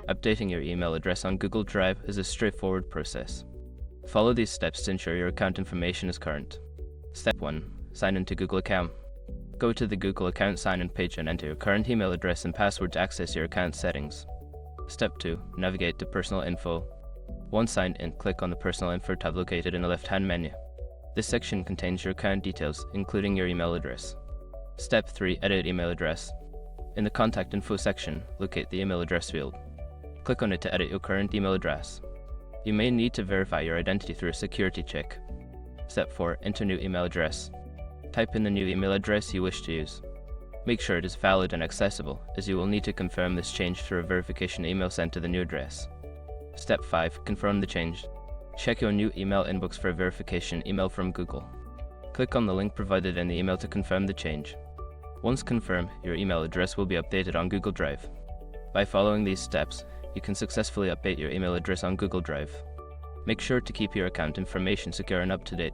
Updating your email address on Google Drive is a straightforward process. Follow these steps to ensure your account information is current. Step 1. Sign into Google account. Go to the Google account sign-in page and enter your current email address and password to access your account settings. Step 2. Navigate to Personal Info. Once signed in, click on the Personal Info tab located in the left-hand menu. This section contains your account details, including your email address. Step 3. Edit email address. In the Contact Info section, locate the email address field. Click on it to edit your current email address. You may need to verify your identity through a security check. Step 4. Enter new email address. Type in the new email address you wish to use. Make sure it is valid and accessible, as you will need to confirm this change through a verification email sent to the new address. Step 5. Confirm the change. Check your new email inbox for a verification email from Google. Click on the link provided in the email to confirm the change. Once confirmed, your email address will be updated on Google Drive. By following these steps, you can successfully update your email address on Google Drive. Make sure to keep your account information secure and up to date.